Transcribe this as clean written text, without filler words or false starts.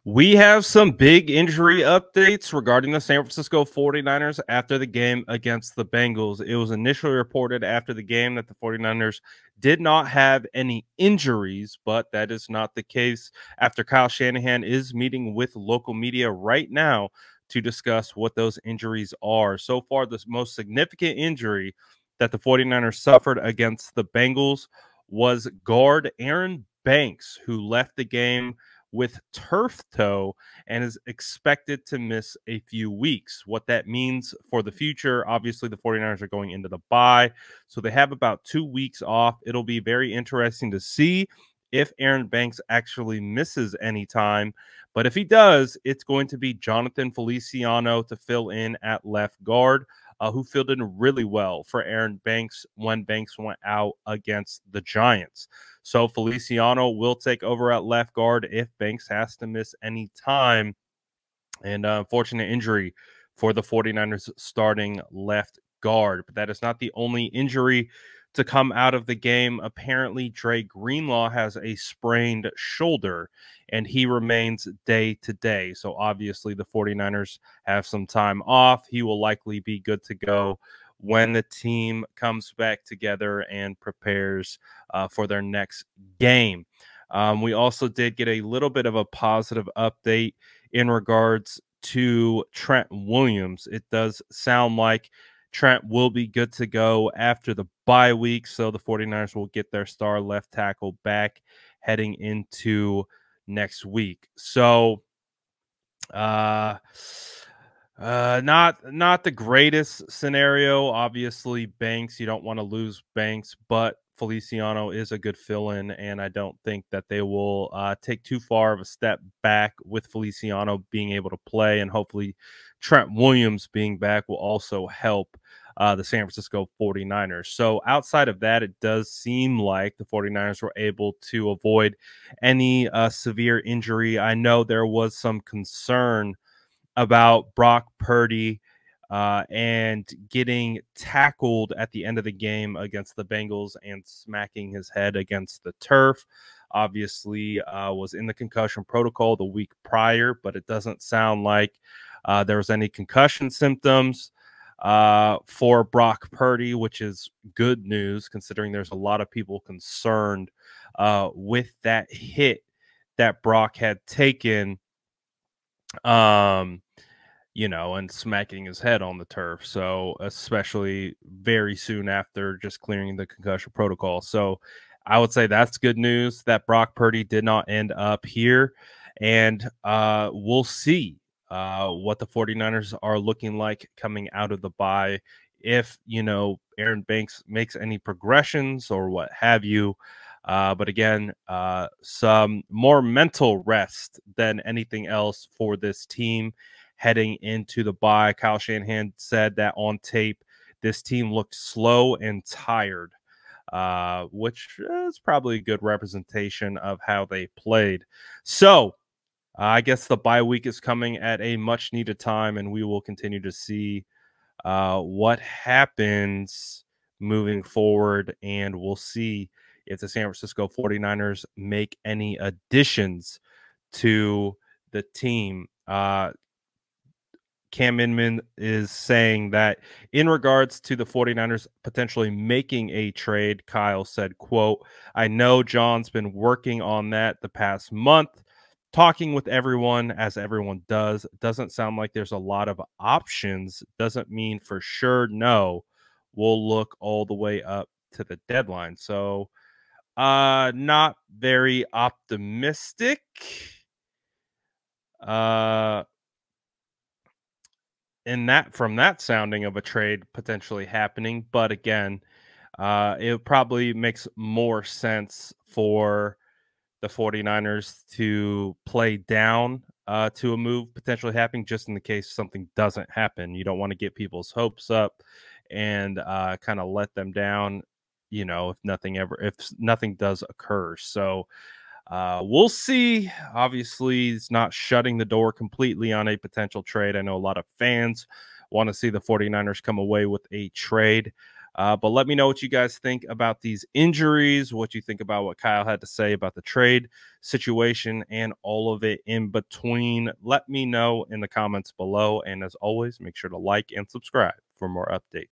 We have some big injury updates regarding the San Francisco 49ers after the game against the Bengals. It was initially reported after the game that the 49ers did not have any injuries, but that is not the case after Kyle Shanahan is meeting with local media right now to discuss what those injuries are. So far, the most significant injury that the 49ers suffered against the Bengals was guard Aaron Banks, who left the game with turf toe and is expected to miss a few weeks. What that means for the future, obviously the 49ers are going into the bye, so they have about 2 weeks off. It'll be very interesting to see if Aaron Banks actually misses any time, but if he does, it's going to be Jonathan Feliciano to fill in at left guard, who filled in really well for Aaron Banks when Banks went out against the Giants. So Feliciano will take over at left guard if Banks has to miss any time. And unfortunate injury for the 49ers starting left guard. But that is not the only injury to come out of the game. Apparently, Dre Greenlaw has a sprained shoulder, and he remains day to day. So obviously, the 49ers have some time off. He will likely be good to go when the team comes back together and prepares for their next game. We also did get a little bit of a positive update in regards to Trent Williams. It does sound like Trent will be good to go after the bye week, so the 49ers will get their star left tackle back heading into next week. So not the greatest scenario. Obviously, Banks, you don't want to lose Banks, but Feliciano is a good fill-in, and I don't think that they will take too far of a step back with Feliciano being able to play, and hopefully Trent Williams being back will also help the San Francisco 49ers. So outside of that, it does seem like the 49ers were able to avoid any severe injury. I know there was some concern about Brock Purdy and getting tackled at the end of the game against the Bengals and smacking his head against the turf. Obviously, was in the concussion protocol the week prior, but it doesn't sound like there was any concussion symptoms for Brock Purdy, which is good news considering there's a lot of people concerned with that hit that Brock had taken. And smacking his head on the turf. So, especially very soon after just clearing the concussion protocol. So, I would say that's good news that Brock Purdy did not end up here. And we'll see what the 49ers are looking like coming out of the bye. If, Aaron Banks makes any progressions or what have you. But again, some more mental rest than anything else for this team heading into the bye. Kyle Shanahan said that on tape, this team looked slow and tired, which is probably a good representation of how they played. So I guess the bye week is coming at a much needed time, and we will continue to see what happens moving forward, and we'll see if the San Francisco 49ers make any additions to the team. Cam Inman is saying that in regards to the 49ers potentially making a trade, Kyle said, quote, "I know John's been working on that the past month, talking with everyone as everyone does. Doesn't sound like there's a lot of options. Doesn't mean for sure no. We'll look all the way up to the deadline." So not very optimistic. From that sounding of a trade potentially happening. But again, it probably makes more sense for the 49ers to play down to a move potentially happening just in the case something doesn't happen. You don't want to get people's hopes up and kind of let them down, if nothing does occur. So we'll see. Obviously, it's not shutting the door completely on a potential trade. I know a lot of fans want to see the 49ers come away with a trade. But let me know what you guys think about these injuries, what you think about what Kyle had to say about the trade situation and all of it in between. Let me know in the comments below. And as always, make sure to like and subscribe for more updates.